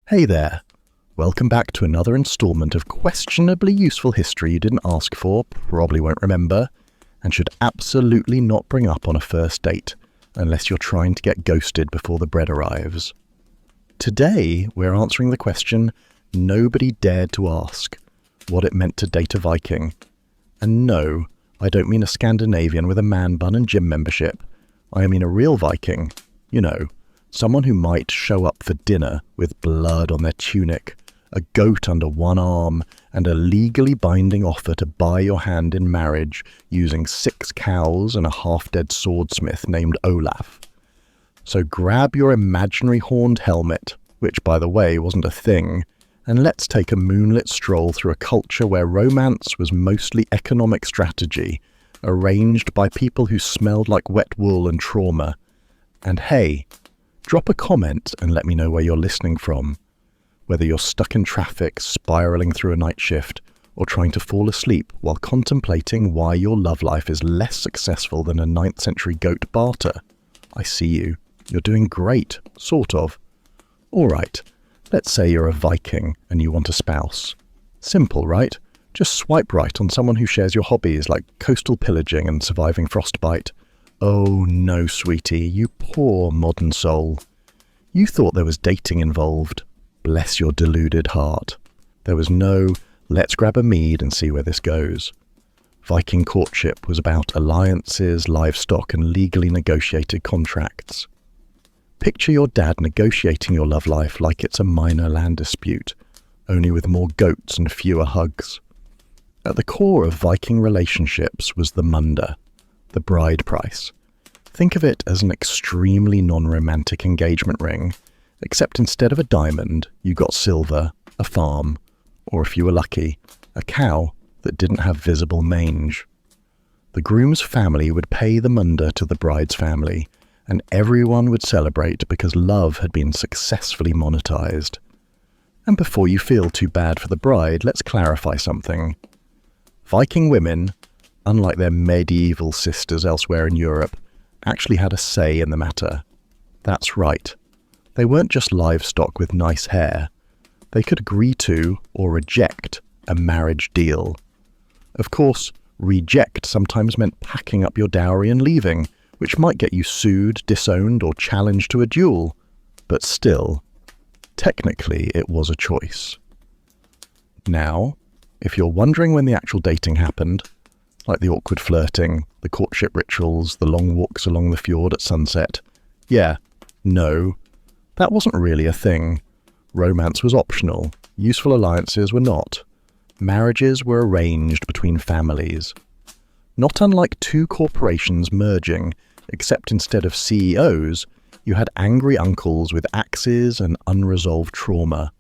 Hey there! Welcome back to another installment of questionably useful history you didn't ask for, probably won't remember, and should absolutely not bring up on a first date, unless you're trying to get ghosted before the bread arrives. Today, we're answering the question nobody dared to ask, what it meant to date a Viking. And no, I don't mean a Scandinavian with a man bun and gym membership. I mean a real Viking, someone who might show up for dinner with blood on their tunic, a goat under one arm, and a legally binding offer to buy your hand in marriage using 6 cows and a half-dead swordsmith named Olaf. So grab your imaginary horned helmet, which by the way wasn't a thing, and let's take a moonlit stroll through a culture where romance was mostly economic strategy, arranged by people who smelled like wet wool and trauma. And hey, drop a comment and let me know where you're listening from. Whether you're stuck in traffic, spiraling through a night shift, or trying to fall asleep while contemplating why your love life is less successful than a 9th century goat barter. I see you. You're doing great, sort of. Alright, let's say you're a Viking and you want a spouse. Simple, right? Just swipe right on someone who shares your hobbies like coastal pillaging and surviving frostbite. Oh no, sweetie, you poor modern soul. You thought there was dating involved. Bless your deluded heart. There was no, let's grab a mead and see where this goes. Viking courtship was about alliances, livestock, and legally negotiated contracts. Picture your dad negotiating your love life like it's a minor land dispute, only with more goats and fewer hugs. At the core of Viking relationships was the munda, the bride price. Think of it as an extremely non-romantic engagement ring, except instead of a diamond, you got silver, a farm, or if you were lucky, a cow that didn't have visible mange. The groom's family would pay the munda to the bride's family, and everyone would celebrate because love had been successfully monetized. And before you feel too bad for the bride, let's clarify something. Viking women, unlike their medieval sisters elsewhere in Europe, actually had a say in the matter. That's right. They weren't just livestock with nice hair. They could agree to or reject a marriage deal. Of course, reject sometimes meant packing up your dowry and leaving, which might get you sued, disowned, or challenged to a duel. But still, technically it was a choice. Now, if you're wondering when the actual dating happened, like the awkward flirting, the courtship rituals, the long walks along the fjord at sunset. No, that wasn't really a thing. Romance was optional. Useful alliances were not. Marriages were arranged between families. Not unlike 2 corporations merging, except instead of CEOs, you had angry uncles with axes and unresolved trauma.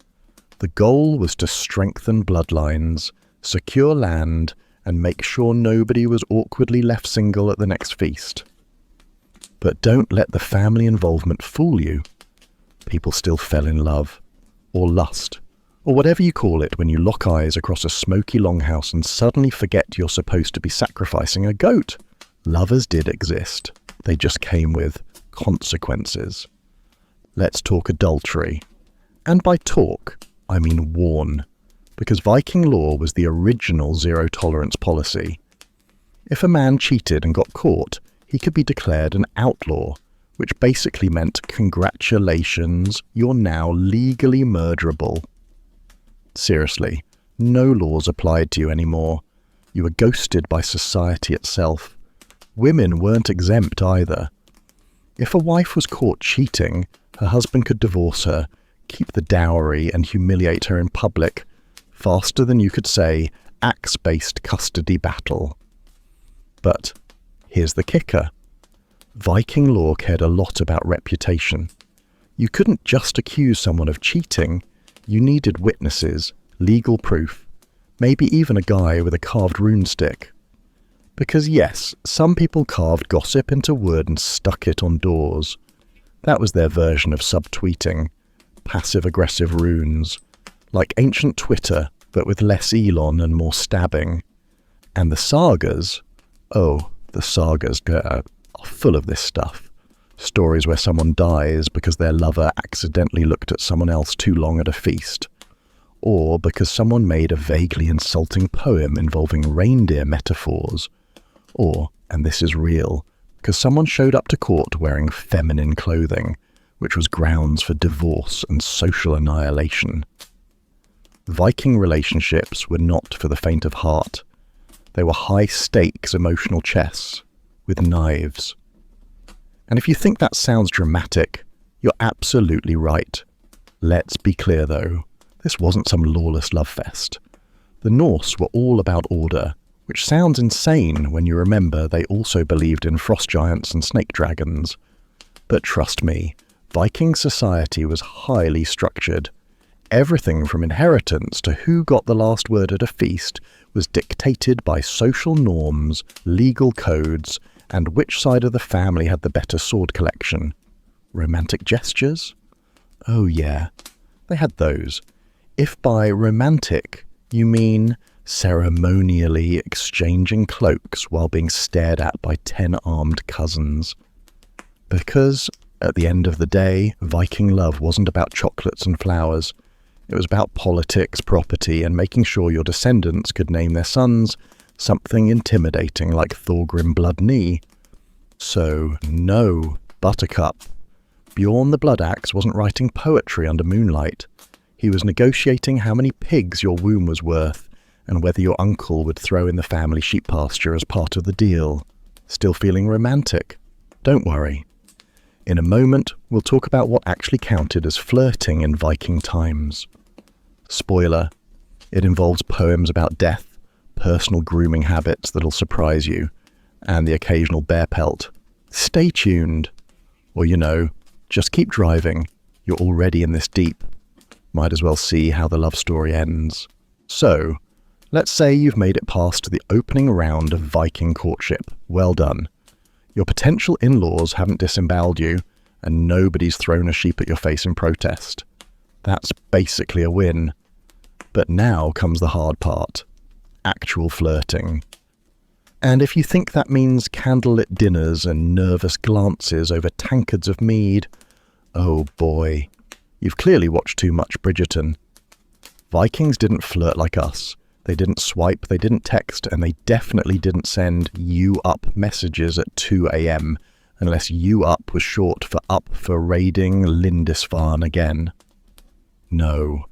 The goal was to strengthen bloodlines, secure land, and make sure nobody was awkwardly left single at the next feast. But don't let the family involvement fool you. People still fell in love, or lust, or whatever you call it when you lock eyes across a smoky longhouse and suddenly forget you're supposed to be sacrificing a goat. Lovers did exist. They just came with consequences. Let's talk adultery. And by talk, I mean warn. Because Viking law was the original zero-tolerance policy. If a man cheated and got caught, he could be declared an outlaw, which basically meant congratulations, you're now legally murderable. Seriously, no laws applied to you anymore. You were ghosted by society itself. Women weren't exempt either. If a wife was caught cheating, her husband could divorce her, keep the dowry, and humiliate her in public, faster than you could say, axe-based custody battle. But here's the kicker. Viking law cared a lot about reputation. You couldn't just accuse someone of cheating. You needed witnesses, legal proof, maybe even a guy with a carved rune stick. Because yes, some people carved gossip into wood and stuck it on doors. That was their version of subtweeting, passive-aggressive runes. Like ancient Twitter, but with less Elon and more stabbing. And the sagas are full of this stuff. Stories where someone dies because their lover accidentally looked at someone else too long at a feast, or because someone made a vaguely insulting poem involving reindeer metaphors, or, and this is real, because someone showed up to court wearing feminine clothing, which was grounds for divorce and social annihilation. Viking relationships were not for the faint of heart. They were high-stakes emotional chess with knives. And if you think that sounds dramatic, you're absolutely right. Let's be clear though, this wasn't some lawless love fest. The Norse were all about order, which sounds insane when you remember they also believed in frost giants and snake dragons. But trust me, Viking society was highly structured. Everything from inheritance to who got the last word at a feast was dictated by social norms, legal codes, and which side of the family had the better sword collection. Romantic gestures? Oh yeah, they had those. If by romantic you mean ceremonially exchanging cloaks while being stared at by 10 armed cousins. Because, at the end of the day, Viking love wasn't about chocolates and flowers. It was about politics, property, and making sure your descendants could name their sons something intimidating like Thorgrim Bloodknee. So, no, Buttercup. Bjorn the Blood Axe wasn't writing poetry under moonlight. He was negotiating how many pigs your womb was worth and whether your uncle would throw in the family sheep pasture as part of the deal. Still feeling romantic? Don't worry. In a moment, we'll talk about what actually counted as flirting in Viking times. Spoiler, it involves poems about death, personal grooming habits that'll surprise you, and the occasional bear pelt. Stay tuned. Or, just keep driving. You're already in this deep. Might as well see how the love story ends. So, let's say you've made it past the opening round of Viking courtship. Well done. Your potential in-laws haven't disemboweled you, and nobody's thrown a sheep at your face in protest. That's basically a win. But now comes the hard part. Actual flirting. And if you think that means candlelit dinners and nervous glances over tankards of mead, oh boy, you've clearly watched too much Bridgerton. Vikings didn't flirt like us. They didn't swipe, they didn't text, and they definitely didn't send you up messages at 2 a.m. unless you up was short for up for raiding Lindisfarne again. No.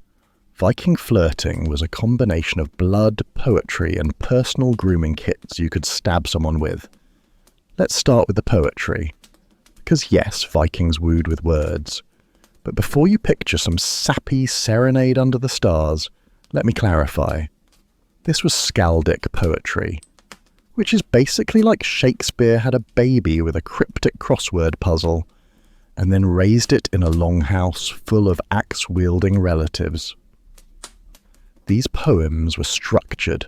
Viking flirting was a combination of blood, poetry, and personal grooming kits you could stab someone with. Let's start with the poetry. Because yes, Vikings wooed with words. But before you picture some sappy serenade under the stars, let me clarify. This was skaldic poetry, which is basically like Shakespeare had a baby with a cryptic crossword puzzle, and then raised it in a longhouse full of axe-wielding relatives. These poems were structured.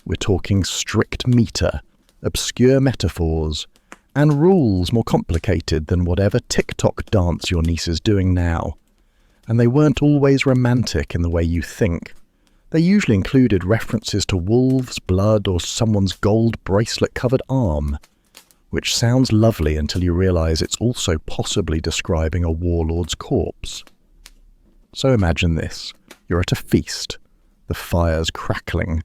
We're talking strict meter, obscure metaphors, and rules more complicated than whatever TikTok dance your niece is doing now. And they weren't always romantic in the way you think. They usually included references to wolves, blood, or someone's gold bracelet-covered arm, which sounds lovely until you realise it's also possibly describing a warlord's corpse. So imagine this. You're at a feast. The fire's crackling.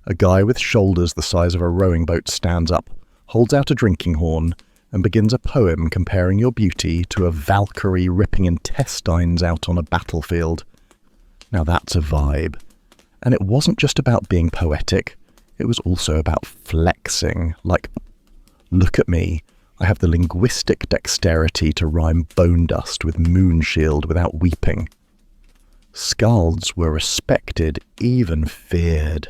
A guy with shoulders the size of a rowing boat stands up, holds out a drinking horn, and begins a poem comparing your beauty to a Valkyrie ripping intestines out on a battlefield. Now that's a vibe. And it wasn't just about being poetic, it was also about flexing, like, look at me, I have the linguistic dexterity to rhyme bone dust with moon shield without weeping. Skalds were respected, even feared.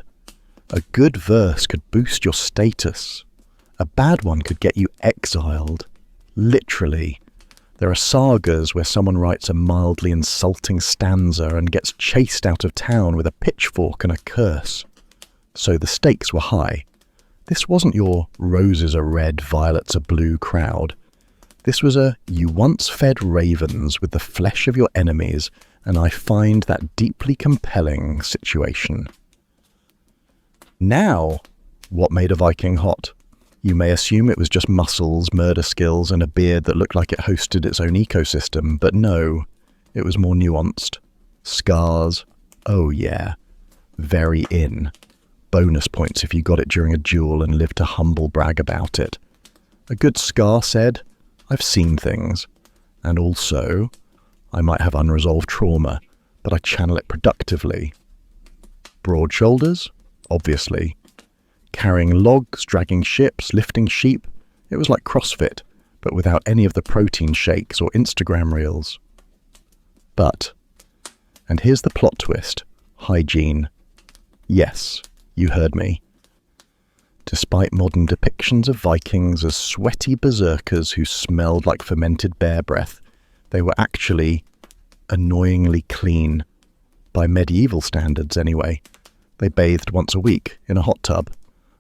A good verse could boost your status. A bad one could get you exiled. Literally. There are sagas where someone writes a mildly insulting stanza and gets chased out of town with a pitchfork and a curse. So the stakes were high. This wasn't your roses are red, violets are blue crowd. This was a you once fed ravens with the flesh of your enemies, and I find that deeply compelling situation. Now, what made a Viking hot? You may assume it was just muscles, murder skills, and a beard that looked like it hosted its own ecosystem, but no, it was more nuanced. Scars, oh yeah, very in. Bonus points if you got it during a duel and lived to humble brag about it. A good scar said, I've seen things. And also, I might have unresolved trauma, but I channel it productively. Broad shoulders? Obviously. Carrying logs, dragging ships, lifting sheep. It was like CrossFit, but without any of the protein shakes or Instagram reels. But, and here's the plot twist, hygiene. Yes, you heard me. Despite modern depictions of Vikings as sweaty berserkers who smelled like fermented bear breath, they were actually annoyingly clean. By medieval standards, anyway. They bathed once a week in a hot tub.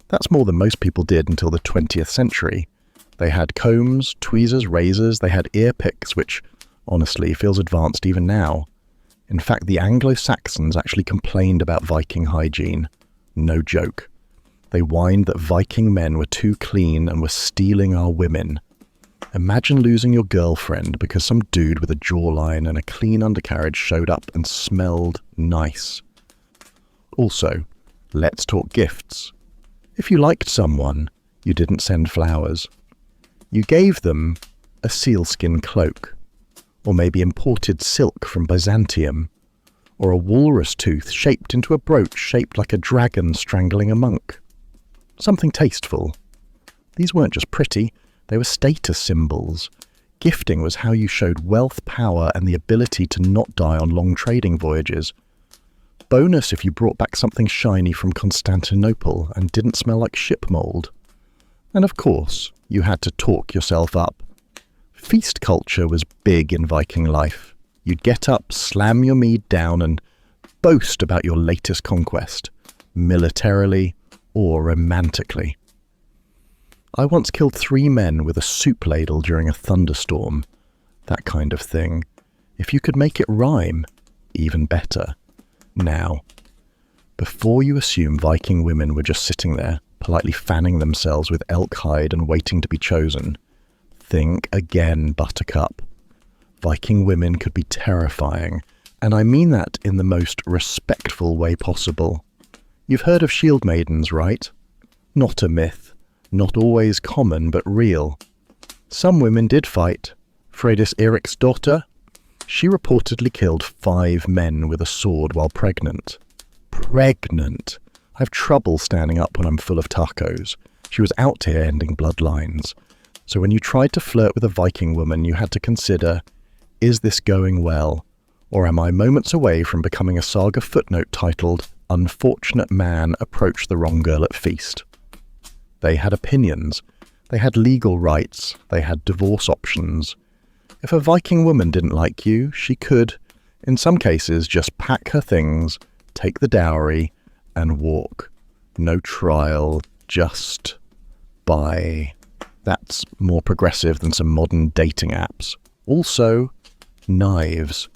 That's more than most people did until the 20th century. They had combs, tweezers, razors, they had ear picks, which, honestly, feels advanced even now. In fact, the Anglo-Saxons actually complained about Viking hygiene. No joke. They whined that Viking men were too clean and were stealing our women. Imagine losing your girlfriend because some dude with a jawline and a clean undercarriage showed up and smelled nice. Also, let's talk gifts. If you liked someone, you didn't send flowers. You gave them a sealskin cloak, or maybe imported silk from Byzantium, or a walrus tooth shaped into a brooch shaped like a dragon strangling a monk. Something tasteful. These weren't just pretty, they were status symbols. Gifting was how you showed wealth, power, and the ability to not die on long trading voyages. Bonus if you brought back something shiny from Constantinople and didn't smell like ship mold. And of course, you had to talk yourself up. Feast culture was big in Viking life. You'd get up, slam your mead down, and boast about your latest conquest, militarily or romantically. I once killed 3 men with a soup ladle during a thunderstorm. That kind of thing. If you could make it rhyme, even better. Now, before you assume Viking women were just sitting there, politely fanning themselves with elk hide and waiting to be chosen, think again, Buttercup. Viking women could be terrifying, and I mean that in the most respectful way possible. You've heard of shield maidens, right? Not a myth, not always common, but real. Some women did fight. Freydis Erik's daughter, she reportedly killed 5 men with a sword while pregnant. Pregnant! I have trouble standing up when I'm full of tacos. She was out here ending bloodlines. So when you tried to flirt with a Viking woman, you had to consider, is this going well? Or am I moments away from becoming a saga footnote titled, Unfortunate Man Approached the Wrong Girl at Feast? They had opinions. They had legal rights. They had divorce options. If a Viking woman didn't like you, she could, in some cases, just pack her things, take the dowry, and walk. No trial, just bye. That's more progressive than some modern dating apps. Also, knives.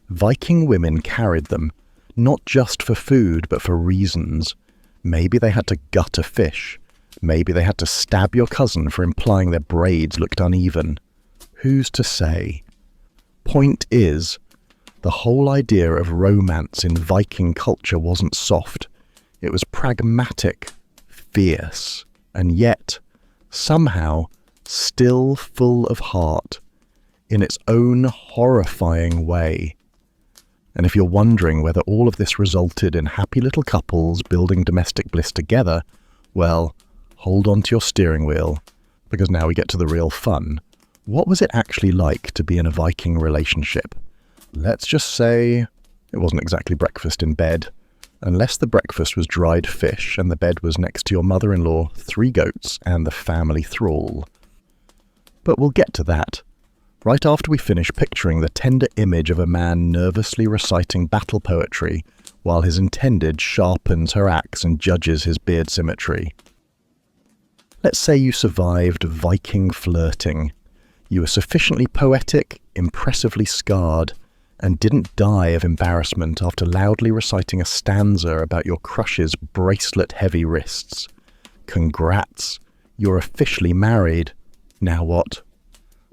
Viking women carried them, not just for food, but for reasons. Maybe they had to gut a fish. Maybe they had to stab your cousin for implying their braids looked uneven. Who's to say? Point is, the whole idea of romance in Viking culture wasn't soft. It was pragmatic, fierce, and yet, somehow, still full of heart, in its own horrifying way. And if you're wondering whether all of this resulted in happy little couples building domestic bliss together, well, hold on to your steering wheel, because now we get to the real fun. What was it actually like to be in a Viking relationship? Let's just say it wasn't exactly breakfast in bed, unless the breakfast was dried fish and the bed was next to your mother-in-law, 3 goats, and the family thrall. But we'll get to that, right after we finish picturing the tender image of a man nervously reciting battle poetry while his intended sharpens her axe and judges his beard symmetry. Let's say you survived Viking flirting. You were sufficiently poetic, impressively scarred, and didn't die of embarrassment after loudly reciting a stanza about your crush's bracelet-heavy wrists. Congrats! You're officially married. Now what?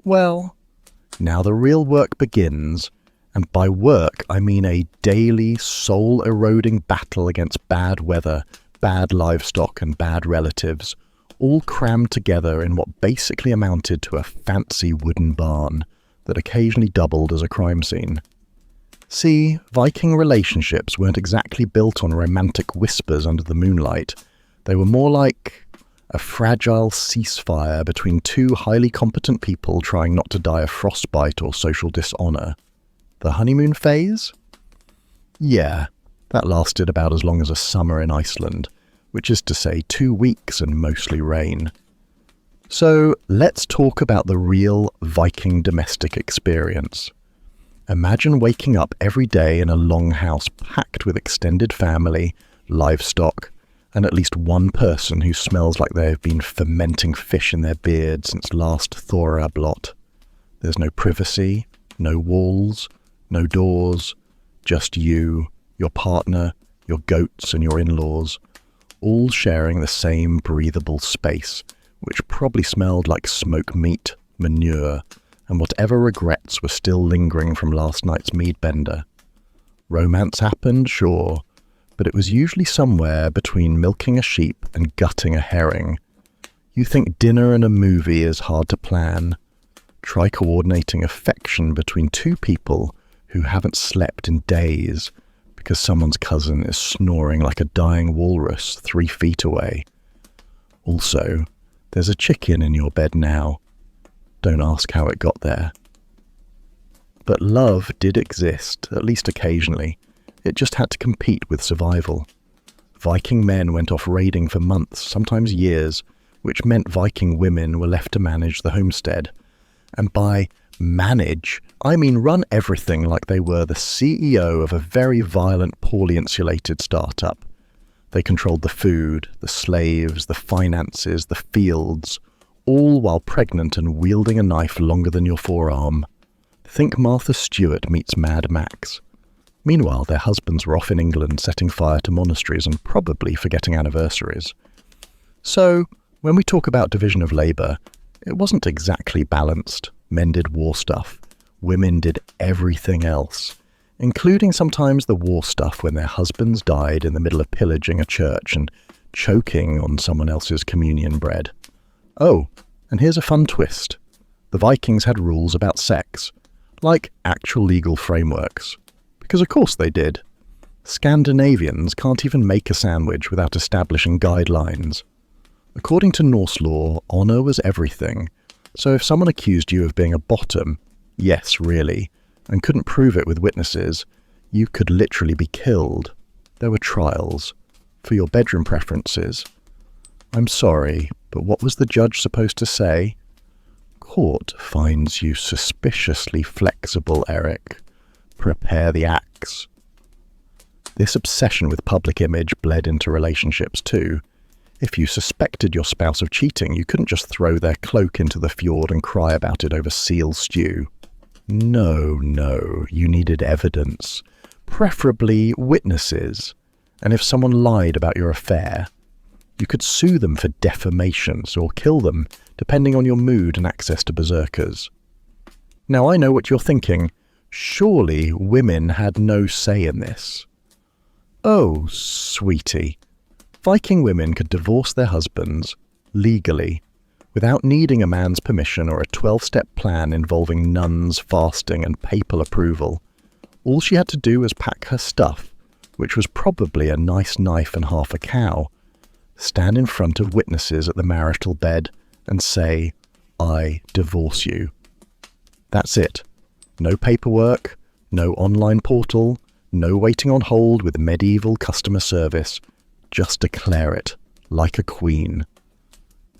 Well, now the real work begins, and by work I mean a daily, soul-eroding battle against bad weather, bad livestock and bad relatives, all crammed together in what basically amounted to a fancy wooden barn that occasionally doubled as a crime scene. See, Viking relationships weren't exactly built on romantic whispers under the moonlight. They were more like a fragile ceasefire between two highly competent people trying not to die of frostbite or social dishonor. The honeymoon phase? Yeah, that lasted about as long as a summer in Iceland, which is to say 2 weeks and mostly rain. So let's talk about the real Viking domestic experience. Imagine waking up every day in a longhouse packed with extended family, livestock, and at least one person who smells like they have been fermenting fish in their beard since last Thorablot. There's no privacy, no walls, no doors, just you, your partner, your goats and your in-laws, all sharing the same breathable space, which probably smelled like smoked meat, manure, and whatever regrets were still lingering from last night's mead bender. Romance happened, sure, but it was usually somewhere between milking a sheep and gutting a herring. You think dinner and a movie is hard to plan. Try coordinating affection between two people who haven't slept in days because someone's cousin is snoring like a dying walrus 3 feet away. Also, there's a chicken in your bed now. Don't ask how it got there. But love did exist, at least occasionally. It just had to compete with survival. Viking men went off raiding for months, sometimes years, which meant Viking women were left to manage the homestead. And by manage, I mean run everything like they were the CEO of a very violent, poorly insulated startup. They controlled the food, the slaves, the finances, the fields, all while pregnant and wielding a knife longer than your forearm. Think Martha Stewart meets Mad Max. Meanwhile, their husbands were off in England setting fire to monasteries and probably forgetting anniversaries. So, when we talk about division of labour, it wasn't exactly balanced. Men did war stuff. Women did everything else, including sometimes the war stuff when their husbands died in the middle of pillaging a church and choking on someone else's communion bread. Oh, and here's a fun twist. The Vikings had rules about sex, like actual legal frameworks. Because of course they did. Scandinavians can't even make a sandwich without establishing guidelines. According to Norse law, honour was everything. So if someone accused you of being a bottom, yes, really, and couldn't prove it with witnesses, you could literally be killed. There were trials. For your bedroom preferences. I'm sorry, but what was the judge supposed to say? Court finds you suspiciously flexible, Eric. Prepare the axe. This obsession with public image bled into relationships too. If you suspected your spouse of cheating, you couldn't just throw their cloak into the fjord and cry about it over seal stew. No, you needed evidence. Preferably witnesses. And if someone lied about your affair, you could sue them for defamations or kill them, depending on your mood and access to berserkers. Now I know what you're thinking. Surely women had no say in this. Oh, sweetie. Viking women could divorce their husbands, legally, without needing a man's permission or a 12-step plan involving nuns, fasting and papal approval. All she had to do was pack her stuff, which was probably a nice knife and half a cow, stand in front of witnesses at the marital bed and say, I divorce you. That's it. No paperwork, no online portal, no waiting on hold with medieval customer service. Just declare it, like a queen.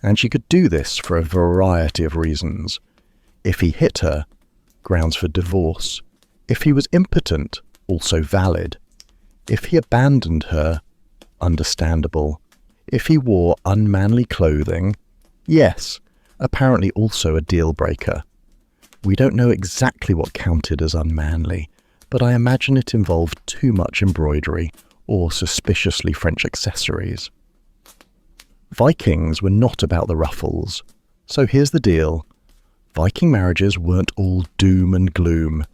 And she could do this for a variety of reasons. If he hit her, grounds for divorce. If he was impotent, also valid. If he abandoned her, understandable. If he wore unmanly clothing, yes, apparently also a deal breaker. We don't know exactly what counted as unmanly, but I imagine it involved too much embroidery or suspiciously French accessories. Vikings were not about the ruffles. So here's the deal. Viking marriages weren't all doom and gloom.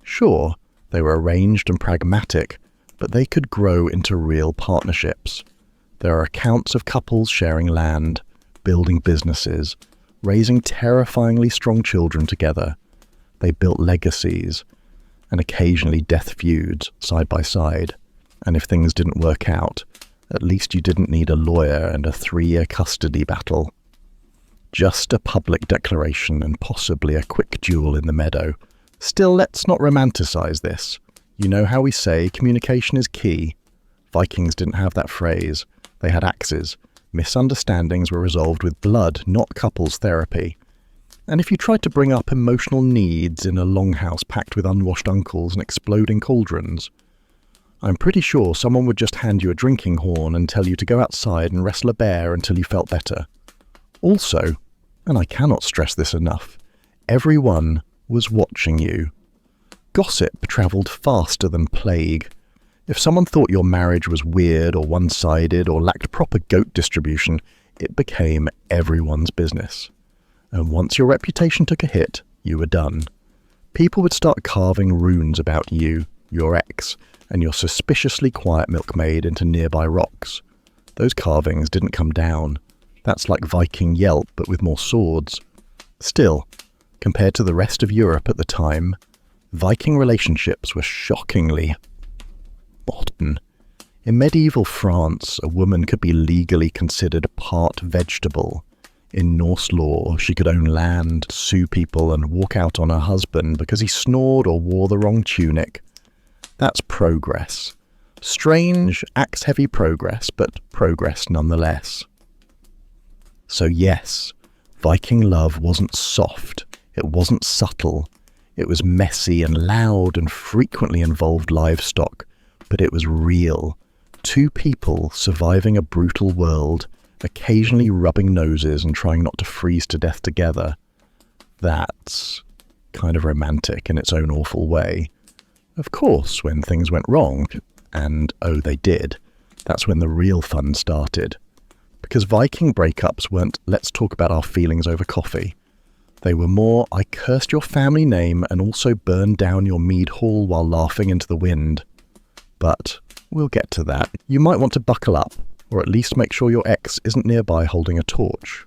Sure, they were arranged and pragmatic, but they could grow into real partnerships. There are accounts of couples sharing land, building businesses, raising terrifyingly strong children together. They built legacies, and occasionally death feuds side by side. And if things didn't work out, at least you didn't need a lawyer and a 3-year custody battle. Just a public declaration and possibly a quick duel in the meadow. Still, let's not romanticize this. You know how we say communication is key. Vikings didn't have that phrase. They had axes. Misunderstandings were resolved with blood, not couples therapy. And if you tried to bring up emotional needs in a longhouse packed with unwashed uncles and exploding cauldrons, I'm pretty sure someone would just hand you a drinking horn and tell you to go outside and wrestle a bear until you felt better. Also, and I cannot stress this enough, everyone was watching you. Gossip travelled faster than plague. If someone thought your marriage was weird or one-sided or lacked proper goat distribution, it became everyone's business. And once your reputation took a hit, you were done. People would start carving runes about you, your ex, and your suspiciously quiet milkmaid into nearby rocks. Those carvings didn't come down. That's like Viking Yelp, but with more swords. Still, compared to the rest of Europe at the time, Viking relationships were shockingly modern. In medieval France, a woman could be legally considered part vegetable. In Norse law, she could own land, sue people, and walk out on her husband because he snored or wore the wrong tunic. That's progress. Strange, axe-heavy progress, but progress nonetheless. So yes, Viking love wasn't soft, it wasn't subtle, it was messy and loud and frequently involved livestock, but it was real. Two people surviving a brutal world, occasionally rubbing noses and trying not to freeze to death together. That's kind of romantic in its own awful way. Of course, when things went wrong, and oh they did, that's when the real fun started. Because Viking breakups weren't let's talk about our feelings over coffee. They were more I cursed your family name and also burned down your mead hall while laughing into the wind. But we'll get to that. You might want to buckle up, or at least make sure your ex isn't nearby holding a torch.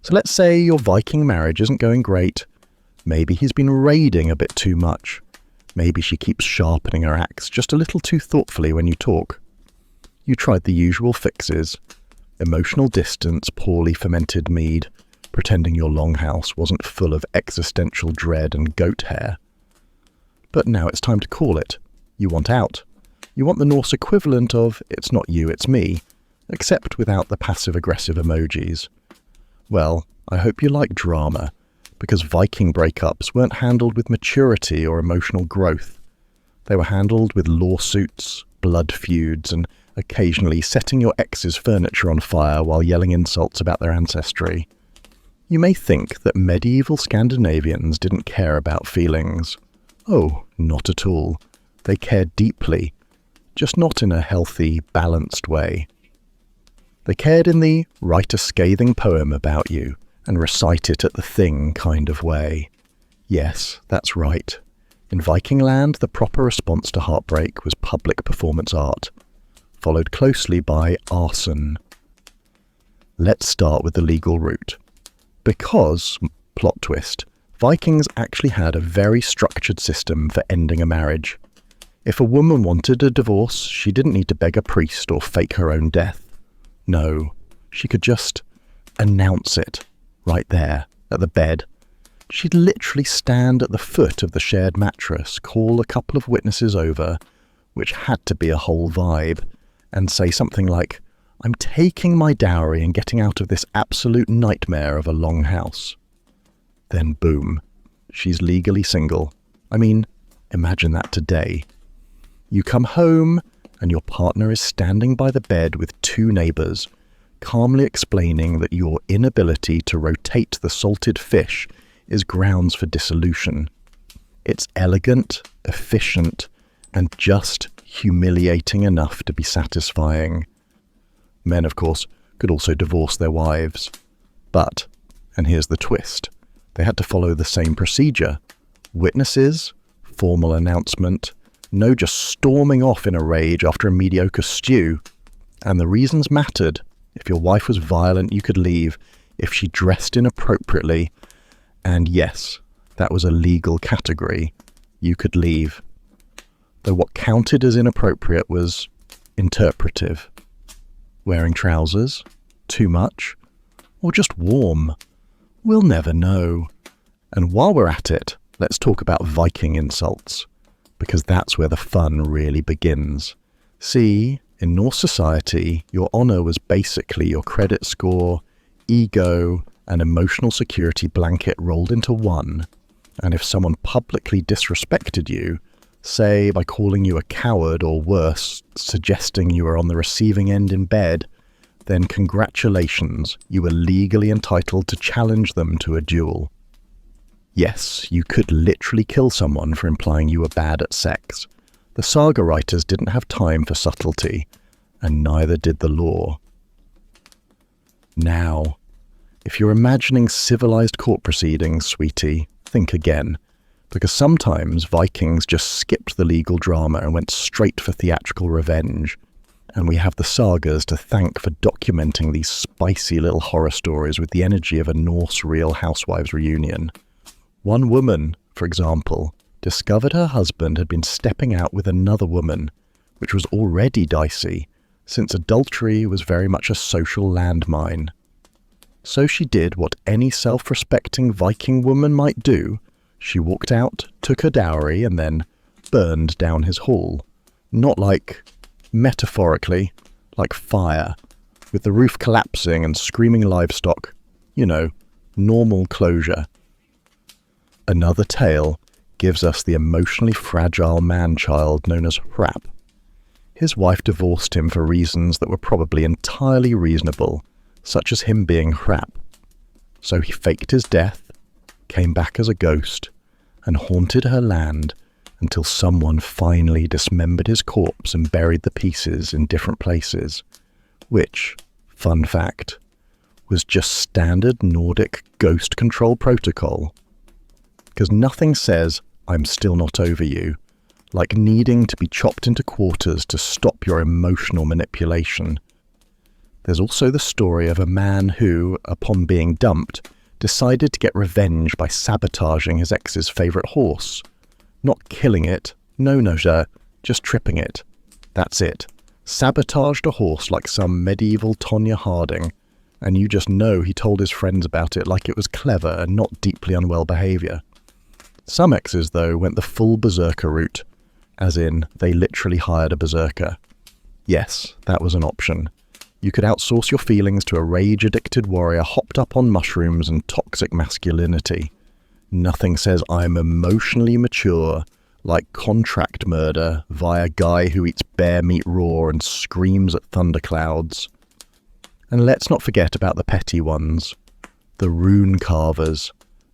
So let's say your Viking marriage isn't going great. Maybe he's been raiding a bit too much. Maybe she keeps sharpening her axe just a little too thoughtfully when you talk. You tried the usual fixes. Emotional distance, poorly fermented mead, pretending your longhouse wasn't full of existential dread and goat hair. But now it's time to call it. You want out. You want the Norse equivalent of it's not you, it's me, except without the passive-aggressive emojis. Well, I hope you like drama, because Viking breakups weren't handled with maturity or emotional growth. They were handled with lawsuits, blood feuds, and occasionally setting your ex's furniture on fire while yelling insults about their ancestry. You may think that medieval Scandinavians didn't care about feelings. Oh, not at all. They cared deeply, just not in a healthy, balanced way. They cared in the write a scathing poem about you and recite it at the thing kind of way. Yes, that's right. In Viking land, the proper response to heartbreak was public performance art, followed closely by arson. Let's start with the legal route. Because, plot twist, Vikings actually had a very structured system for ending a marriage. If a woman wanted a divorce, she didn't need to beg a priest or fake her own death. No, she could just announce it, right there, at the bed. She'd literally stand at the foot of the shared mattress, call a couple of witnesses over, which had to be a whole vibe, and say something like, I'm taking my dowry and getting out of this absolute nightmare of a long house. Then boom, she's legally single. I mean, imagine that today. You come home and your partner is standing by the bed with two neighbours, calmly explaining that your inability to rotate the salted fish is grounds for dissolution. It's elegant, efficient, and just humiliating enough to be satisfying. Men, of course, could also divorce their wives. But, and here's the twist, they had to follow the same procedure. Witnesses, formal announcement, no just storming off in a rage after a mediocre stew. And the reasons mattered. If your wife was violent, you could leave. If she dressed inappropriately, and yes, that was a legal category, you could leave. Though what counted as inappropriate was interpretive. Wearing trousers, too much, or just warm. We'll never know. And while we're at it, let's talk about Viking insults, because that's where the fun really begins. See, in Norse society, your honor was basically your credit score, ego, and emotional security blanket rolled into one. And if someone publicly disrespected you, say by calling you a coward or worse, suggesting you were on the receiving end in bed, then congratulations, you were legally entitled to challenge them to a duel. Yes, you could literally kill someone for implying you were bad at sex. The saga writers didn't have time for subtlety, and neither did the law. Now, if you're imagining civilized court proceedings, sweetie, think again, because sometimes Vikings just skipped the legal drama and went straight for theatrical revenge, and we have the sagas to thank for documenting these spicy little horror stories with the energy of a Norse Real Housewives reunion. One woman, for example, discovered her husband had been stepping out with another woman, which was already dicey, since adultery was very much a social landmine. So she did what any self-respecting Viking woman might do. She walked out, took her dowry, and then burned down his hall. Not like, metaphorically, like fire, with the roof collapsing and screaming livestock. You know, normal closure. Another tale gives us the emotionally fragile man-child known as Hrap. His wife divorced him for reasons that were probably entirely reasonable, such as him being Hrap. So he faked his death, came back as a ghost, and haunted her land until someone finally dismembered his corpse and buried the pieces in different places, which, fun fact, was just standard Nordic ghost control protocol. Because nothing says, "I'm still not over you," like needing to be chopped into quarters to stop your emotional manipulation. There's also the story of a man who, upon being dumped, decided to get revenge by sabotaging his ex's favourite horse. Not killing it, no, just tripping it. That's it. Sabotaged a horse like some medieval Tonya Harding, and you just know he told his friends about it like it was clever and not deeply unwell behaviour. Some exes, though, went the full berserker route, as in, they literally hired a berserker. Yes, that was an option. You could outsource your feelings to a rage-addicted warrior hopped up on mushrooms and toxic masculinity. Nothing says I'm emotionally mature like contract murder via guy who eats bear meat raw and screams at thunderclouds. And let's not forget about the petty ones. The rune carvers.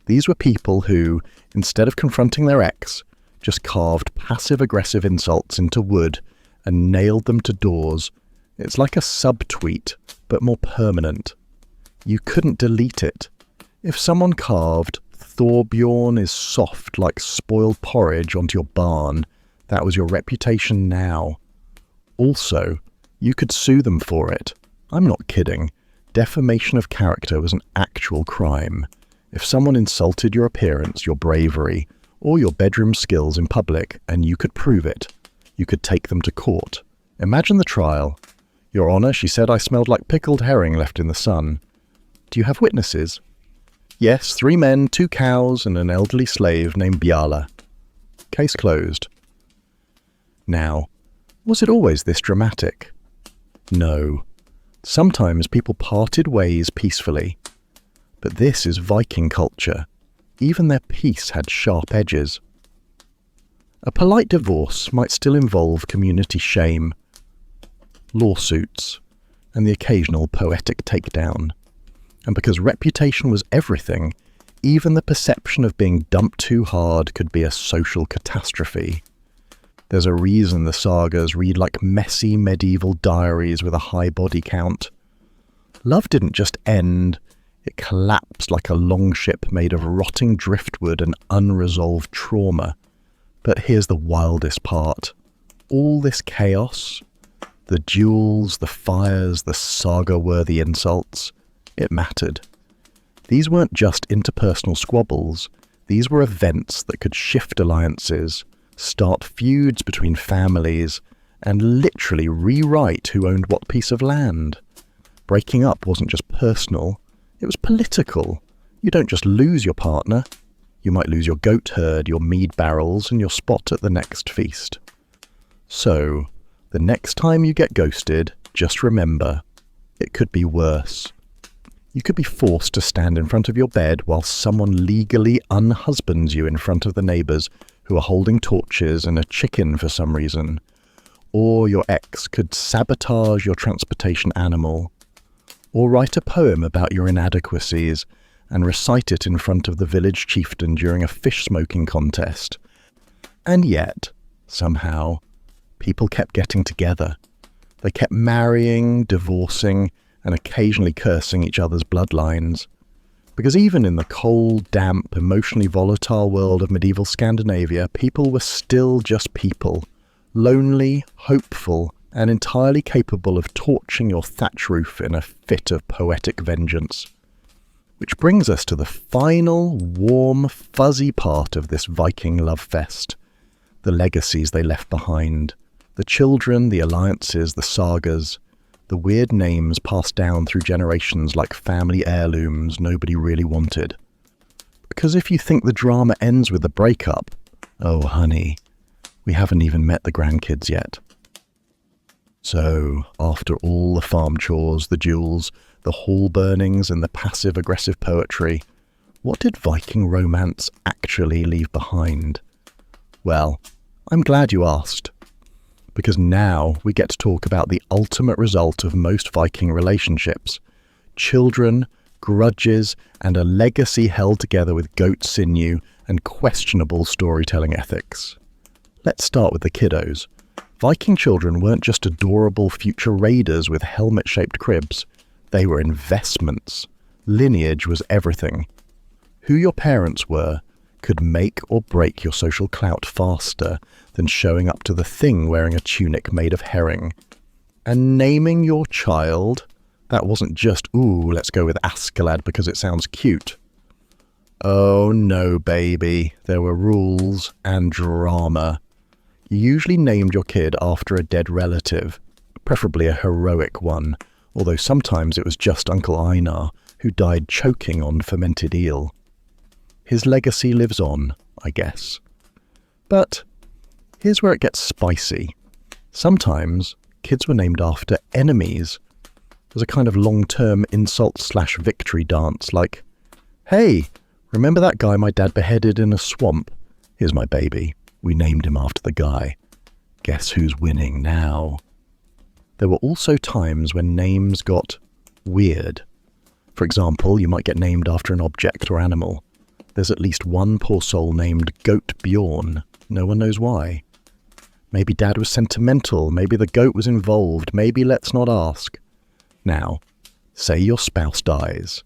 These were people who, instead of confronting their ex, just carved passive-aggressive insults into wood and nailed them to doors. It's like a subtweet, but more permanent. You couldn't delete it. If someone carved, "Thorbjorn is soft like spoiled porridge" onto your barn, that was your reputation now. Also, you could sue them for it. I'm not kidding. Defamation of character was an actual crime. If someone insulted your appearance, your bravery, or your bedroom skills in public, and you could prove it, you could take them to court. Imagine the trial. "Your Honour, she said I smelled like pickled herring left in the sun. Do you have witnesses?" "Yes, 3 men, 2 cows, and an elderly slave named Bjala." Case closed. Now, was it always this dramatic? No. Sometimes people parted ways peacefully. But this is Viking culture. Even their peace had sharp edges. A polite divorce might still involve community shame, lawsuits, and the occasional poetic takedown. And because reputation was everything, even the perception of being dumped too hard could be a social catastrophe. There's a reason the sagas read like messy medieval diaries with a high body count. Love didn't just end, it collapsed like a longship made of rotting driftwood and unresolved trauma. But here's the wildest part. All this chaos, the duels, the fires, the saga-worthy insults, it mattered. These weren't just interpersonal squabbles. These were events that could shift alliances, start feuds between families, and literally rewrite who owned what piece of land. Breaking up wasn't just personal, it was political. You don't just lose your partner, you might lose your goat herd, your mead barrels, and your spot at the next feast. So, the next time you get ghosted, just remember, it could be worse. You could be forced to stand in front of your bed while someone legally unhusbands you in front of the neighbours who are holding torches and a chicken for some reason. Or your ex could sabotage your transportation animal. Or write a poem about your inadequacies and recite it in front of the village chieftain during a fish smoking contest. And yet, somehow, people kept getting together. They kept marrying, divorcing, and occasionally cursing each other's bloodlines. Because even in the cold, damp, emotionally volatile world of medieval Scandinavia, people were still just people, lonely, hopeful, and entirely capable of torching your thatch roof in a fit of poetic vengeance. Which brings us to the final, warm, fuzzy part of this Viking love fest. The legacies they left behind. The children, the alliances, the sagas, the weird names passed down through generations like family heirlooms nobody really wanted. Because if you think the drama ends with the breakup, oh honey, we haven't even met the grandkids yet. So, after all the farm chores, the duels, the hall burnings and the passive-aggressive poetry, what did Viking romance actually leave behind? Well, I'm glad you asked. Because now we get to talk about the ultimate result of most Viking relationships. Children, grudges, and a legacy held together with goat sinew and questionable storytelling ethics. Let's start with the kiddos. Viking children weren't just adorable future raiders with helmet-shaped cribs. They were investments. Lineage was everything. Who your parents were could make or break your social clout faster than showing up to the thing wearing a tunic made of herring. And naming your child, that wasn't just, ooh, let's go with Askeladd because it sounds cute. Oh no, baby, there were rules and drama. You usually named your kid after a dead relative, preferably a heroic one, although sometimes it was just Uncle Einar, who died choking on fermented eel. His legacy lives on, I guess. But here's where it gets spicy. Sometimes kids were named after enemies. There's a kind of long-term insult/victory dance like, hey, remember that guy my dad beheaded in a swamp? Here's my baby. We named him after the guy. Guess who's winning now? There were also times when names got weird. For example, you might get named after an object or animal. There's at least one poor soul named Goat Bjorn. No one knows why. Maybe dad was sentimental, maybe the goat was involved, maybe let's not ask. Now, say your spouse dies.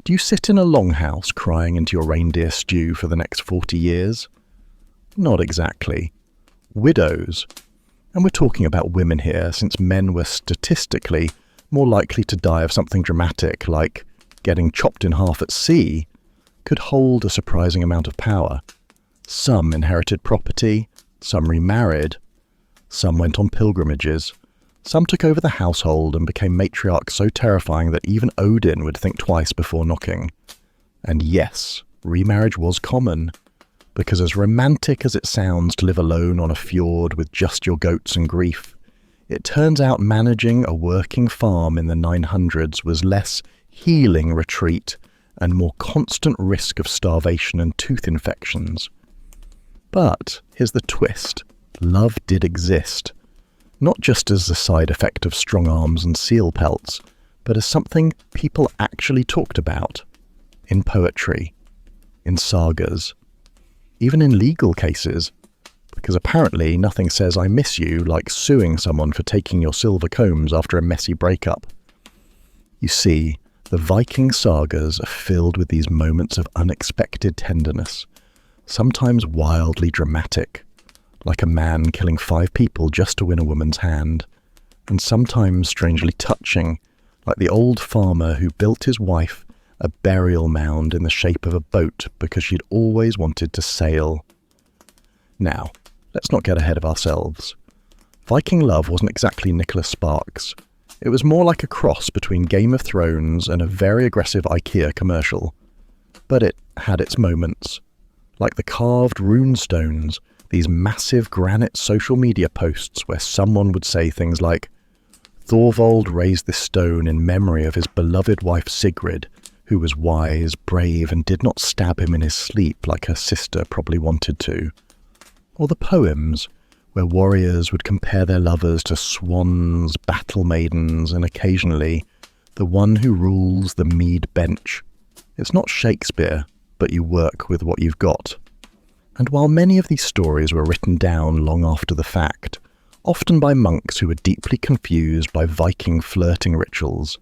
Do you sit in a longhouse crying into your reindeer stew for the next 40 years? Not exactly. Widows. And we're talking about women here, since men were statistically more likely to die of something dramatic like getting chopped in half at sea, could hold a surprising amount of power. Some inherited property, some remarried, some went on pilgrimages, some took over the household and became matriarchs so terrifying that even Odin would think twice before knocking. And yes, remarriage was common, because as romantic as it sounds to live alone on a fjord with just your goats and grief, it turns out managing a working farm in the 900s was less healing retreat and more constant risk of starvation and tooth infections. But here's the twist. Love did exist. Not just as a side effect of strong arms and seal pelts, but as something people actually talked about. In poetry, in sagas, even in legal cases, because apparently nothing says I miss you like suing someone for taking your silver combs after a messy breakup. You see, the Viking sagas are filled with these moments of unexpected tenderness, sometimes wildly dramatic, like a man killing 5 people just to win a woman's hand, and sometimes strangely touching, like the old farmer who built his wife a burial mound in the shape of a boat because she'd always wanted to sail. Now, let's not get ahead of ourselves. Viking love wasn't exactly Nicholas Sparks. It was more like a cross between Game of Thrones and a very aggressive IKEA commercial. But it had its moments. Like the carved rune stones, these massive granite social media posts where someone would say things like, "Thorvald raised this stone in memory of his beloved wife Sigrid, who was wise, brave, and did not stab him in his sleep like her sister probably wanted to." Or the poems, where warriors would compare their lovers to swans, battle maidens, and occasionally, the one who rules the mead bench. It's not Shakespeare, but you work with what you've got. And while many of these stories were written down long after the fact, often by monks who were deeply confused by Viking flirting rituals,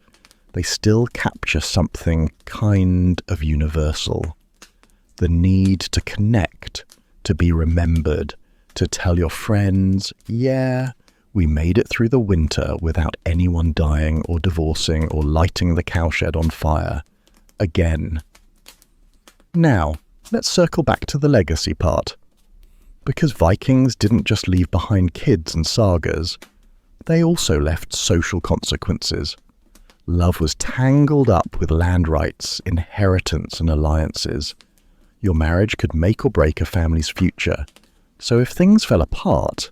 they still capture something kind of universal. The need to connect, to be remembered, to tell your friends, yeah, we made it through the winter without anyone dying or divorcing or lighting the cowshed on fire. Again. Now, let's circle back to the legacy part. Because Vikings didn't just leave behind kids and sagas, they also left social consequences. Love was tangled up with land rights, inheritance, and alliances. Your marriage could make or break a family's future. So if things fell apart,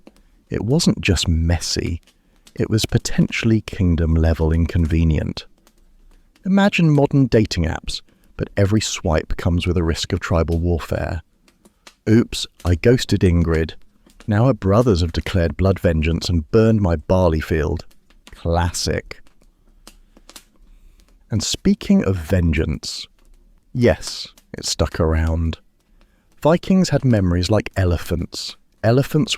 it wasn't just messy, it was potentially kingdom-level inconvenient. Imagine modern dating apps, but every swipe comes with a risk of tribal warfare. Oops, I ghosted Ingrid. Now her brothers have declared blood vengeance and burned my barley field. Classic. And speaking of vengeance, yes, it stuck around. Vikings had memories like elephants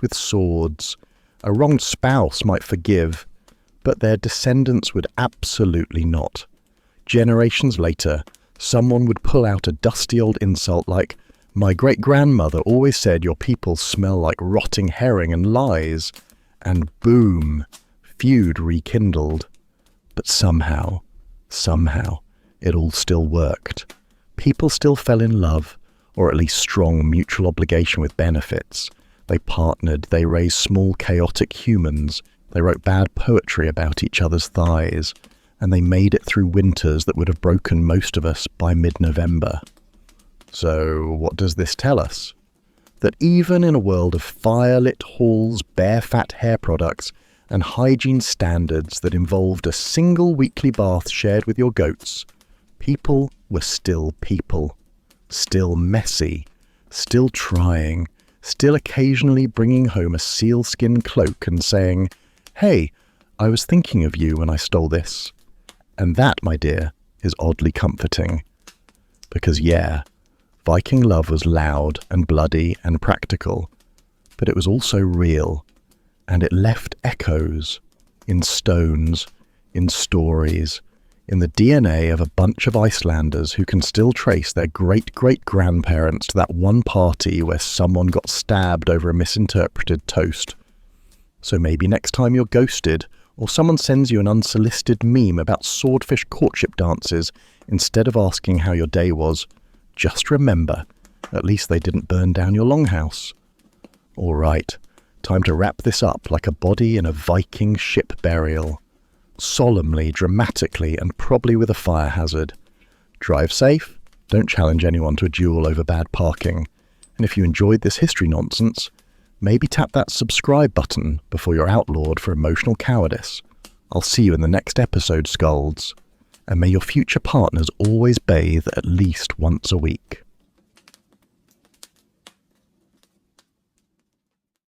with swords. A wronged spouse might forgive, but their descendants would absolutely not. Generations later, someone would pull out a dusty old insult like, "My great-grandmother always said your people smell like rotting herring and lies," and boom, feud rekindled. But somehow, it all still worked. People still fell in love, or at least strong mutual obligation with benefits. They partnered, they raised small chaotic humans, they wrote bad poetry about each other's thighs, and they made it through winters that would have broken most of us by mid-November. So what does this tell us? That even in a world of fire-lit halls, bare-fat hair products, and hygiene standards that involved a single weekly bath shared with your goats, people were still people. Still messy, still trying, still occasionally bringing home a sealskin cloak and saying, "Hey, I was thinking of you when I stole this." And that, my dear, is oddly comforting. Because yeah, Viking love was loud and bloody and practical, but it was also real, and it left echoes in stones, in stories, in the DNA of a bunch of Icelanders who can still trace their great-great-grandparents to that one party where someone got stabbed over a misinterpreted toast. So maybe next time you're ghosted, or someone sends you an unsolicited meme about swordfish courtship dances, instead of asking how your day was, just remember, at least they didn't burn down your longhouse. All right, time to wrap this up like a body in a Viking ship burial. Solemnly, dramatically, and probably with a fire hazard. Drive safe, don't challenge anyone to a duel over bad parking, and if you enjoyed this history nonsense, maybe tap that subscribe button before you're outlawed for emotional cowardice. I'll see you in the next episode, Skulds, and may your future partners always bathe at least once a week.